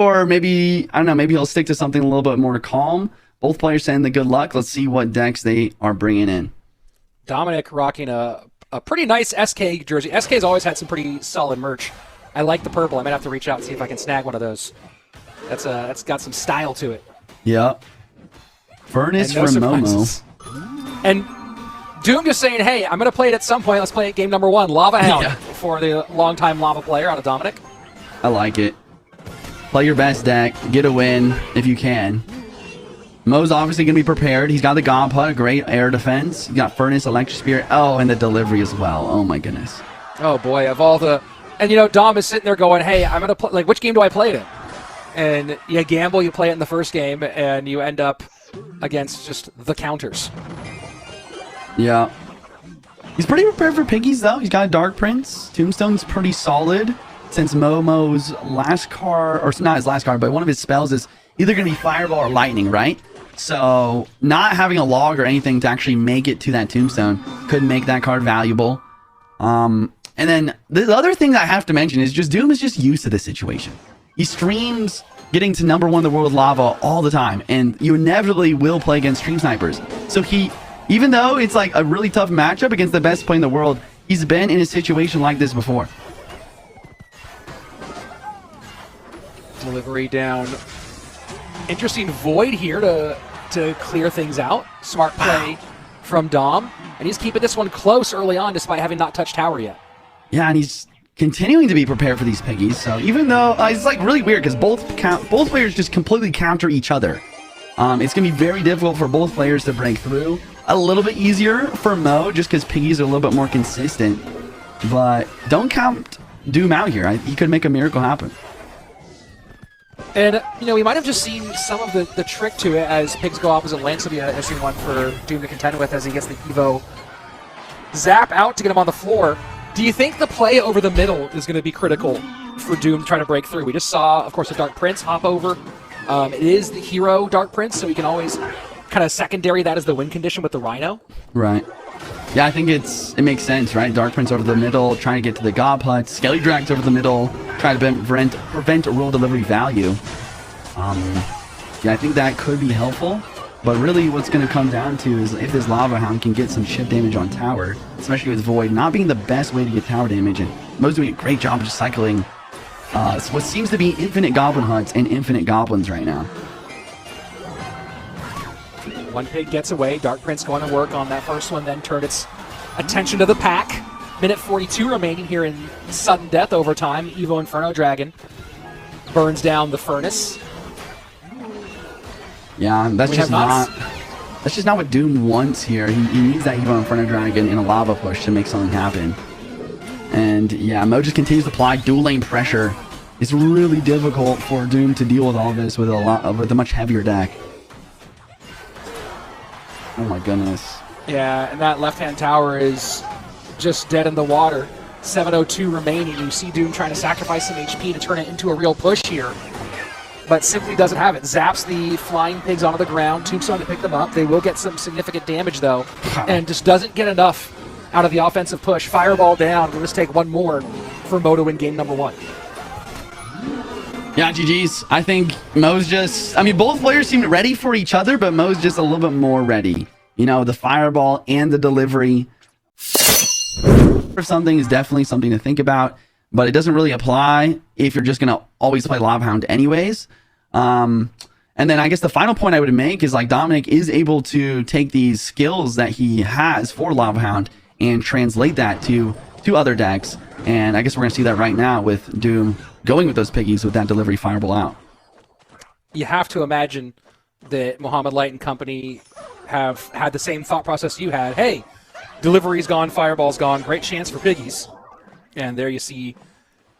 Or maybe, I don't know, maybe he'll stick to something a little bit more calm. Both players saying the good luck. Let's see what decks they are bringing in. Dominik rocking a pretty nice SK jersey. SK's always had some pretty solid merch. I like the purple. I might have to reach out and see if I can snag one of those. That's got some style to it. Yep. Furnace from Momo. And Doom just saying, hey, I'm going to play it at some point. Let's play it game number 1. Lava Hound for the longtime Lava player out of Dominik. I like it. Play your best deck. Get a win if you can. Mo's obviously going to be prepared. He's got the God Putt, great air defense. He's got Furnace, Electric Spirit. Oh, and the delivery as well. Oh, my goodness. Oh, boy. Of all the... And, you know, Dom is sitting there going, hey, I'm going to play... Like, which game do I play it in? And you gamble, you play it in the first game, and you end up against just the counters. Yeah. He's pretty prepared for piggies, though. He's got a Dark Prince. Tombstone's pretty solid since Momo's last card, or not his last card, but one of his spells is either going to be Fireball or Lightning, right? So not having a log or anything to actually make it to that Tombstone could make that card valuable. And then the other thing that I have to mention is just Doom is just used to this situation. He streams getting to #1 in the world with Lava all the time, and you inevitably will play against stream snipers. So even though it's like a really tough matchup against the best player in the world, he's been in a situation like this before. Delivery down. Interesting Void here to clear things out. Smart play from Dom. And he's keeping this one close early on despite having not touched tower yet. Yeah, and he's continuing to be prepared for these piggies. So even though it's like really weird because both players just completely counter each other. It's going to be very difficult for both players to break through. A little bit easier for Mo just because piggies are a little bit more consistent. But don't count Doom out here. He could make a miracle happen. And, you know, we might have just seen some of the trick to it as pigs go opposite lanes. This will be an interesting one for Doom to contend with as he gets the Evo zap out to get him on the floor. Do you think the play over the middle is going to be critical for Doom trying to break through? We just saw, of course, a Dark Prince hop over. It is the hero Dark Prince, so we can always kind of secondary that as the win condition with the Rhino. Right. Yeah, I think it makes sense, right? Dark Prince over the middle, trying to get to the God Putt. Skelly Drags over the middle, trying to prevent roll delivery value. Yeah, I think that could be helpful. But really what's going to come down to is if this Lava Hound can get some chip damage on tower, especially with Void not being the best way to get tower damage. And Mo's doing a great job of just cycling what seems to be infinite Goblin Hunts and infinite Goblins right now. One pig gets away. Dark Prince going to work on that first one, then turn its attention to the pack. Minute 42 remaining here in sudden death overtime. Evo Inferno Dragon burns down the Furnace. Yeah, that's just not what Doom wants here. He needs that Evo Inferno Dragon in a lava push to make something happen. And yeah, Mo just continues to apply dual lane pressure. It's really difficult for Doom to deal with all this with a much heavier deck. Oh my goodness. Yeah, and that left-hand tower is just dead in the water. 7:02 remaining. You see Doom trying to sacrifice some HP to turn it into a real push here. But simply doesn't have it. Zaps the flying pigs onto the ground. Tombstone to pick them up. They will get some significant damage, though. And just doesn't get enough out of the offensive push. Fireball down. We'll just take one more for Mo to win game #1. Yeah, GG's. I think Mo's just... I mean, both players seem ready for each other, but Mo's just a little bit more ready. You know, the fireball and the delivery for something is definitely something to think about, but it doesn't really apply if you're just going to always play Lava Hound anyways. And then I guess the final point I would make is like Dominik is able to take these skills that he has for Lava Hound and translate that to other decks. And I guess we're going to see that right now with Doom going with those piggies with that delivery fireball out. You have to imagine that Mohamed Light and company have had the same thought process you had. Hey, delivery's gone, fireball's gone, great chance for piggies. And there you see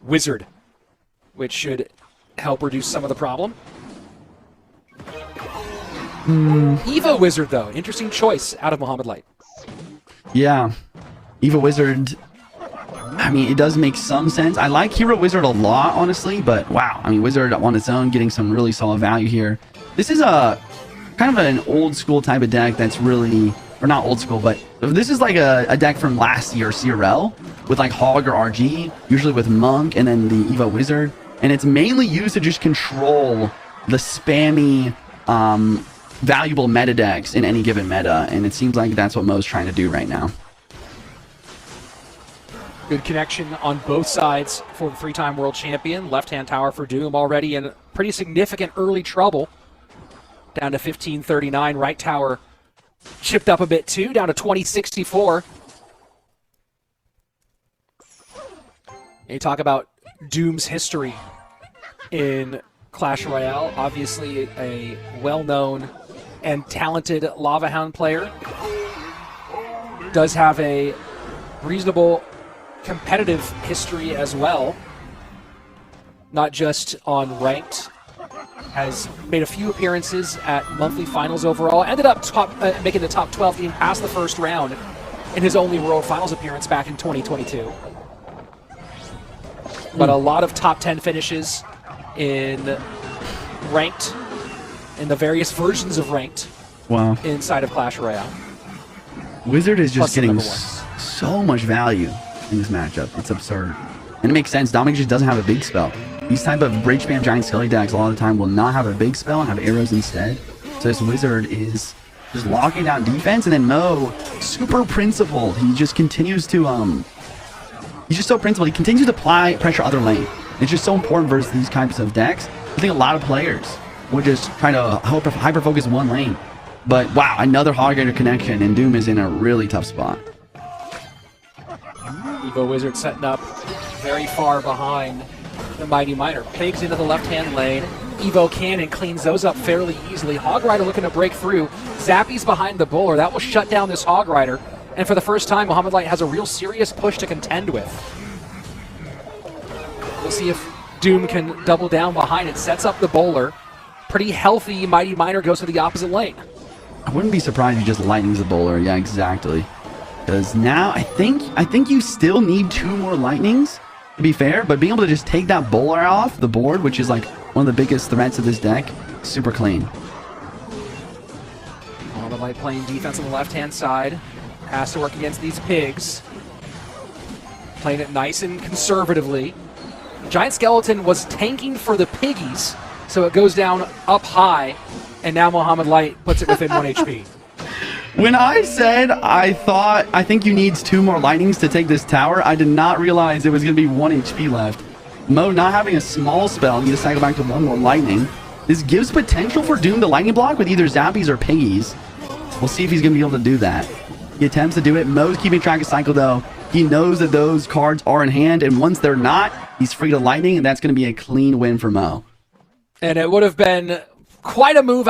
Wizard, which should help reduce some of the problem. Evo Wizard, though. Interesting choice out of Mohamed Light. Yeah. Evo Wizard... I mean, it does make some sense. I like Hero Wizard a lot, honestly, but wow. I mean, Wizard on its own getting some really solid value here. This is a kind of an old school type of deck that's really, or not old school, but this is like a deck from last year, CRL, with like Hog or RG, usually with Monk and then the Evo Wizard. and it's mainly used to just control the spammy, valuable meta decks in any given meta, and it seems like that's what Mo's trying to do right now. Good connection on both sides for the three-time world champion. Left-hand tower for Doom already in pretty significant early trouble. Down to 1539. Right tower chipped up a bit too, down to 2064. You talk about Doom's history in Clash Royale. Obviously a well-known and talented Lava Hound player. Does have a reasonable competitive history as well, not just on ranked. Has made a few appearances at monthly finals overall. Ended up making the top 12 team past the first round in his only World Finals appearance back in 2022. But a lot of top 10 finishes in ranked, in the various versions of ranked. Wow. Inside of Clash Royale. Wizard is just getting so much value in this matchup. It's absurd. And it makes sense. Dominik just doesn't have a big spell. These type of bridge spam giant skelly decks a lot of the time will not have a big spell and have arrows instead. So this Wizard is just locking down defense, and then Mo, super principled. He just continues to he's just so principled. He continues to apply pressure other lane. It's just so important versus these types of decks. I think a lot of players would just try to hyper focus one lane. But wow, another Hog Rider connection, and Doom is in a really tough spot. Evo Wizard setting up very far behind the Mighty Miner. Pigs into the left-hand lane. Evo Cannon cleans those up fairly easily. Hog Rider looking to break through. Zappy's behind the bowler. That will shut down this Hog Rider. And for the first time, Mohamed Light has a real serious push to contend with. We'll see if Doom can double down behind it. Sets up the bowler. Pretty healthy Mighty Miner goes to the opposite lane. I wouldn't be surprised if he just lightnings the bowler. Yeah, exactly. Because now I think you still need 2 more lightnings, to be fair, but being able to just take that bowler off the board, which is like one of the biggest threats of this deck, super clean. Mohamed Light playing defense on the left-hand side. Has to work against these pigs. Playing it nice and conservatively. Giant Skeleton was tanking for the piggies, so it goes down up high, and now Mohamed Light puts it within 1 HP. When I said I think you need 2 more lightnings to take this tower, I did not realize it was going to be 1 HP left. Mo not having a small spell, need to cycle back to 1 more lightning. This gives potential for Doom to lightning block with either Zappies or Piggies. We'll see if he's going to be able to do that. He attempts to do it. Mo's keeping track of cycle though. He knows that those cards are in hand, and once they're not, he's free to lightning, and that's going to be a clean win for Mo. And it would have been quite a move out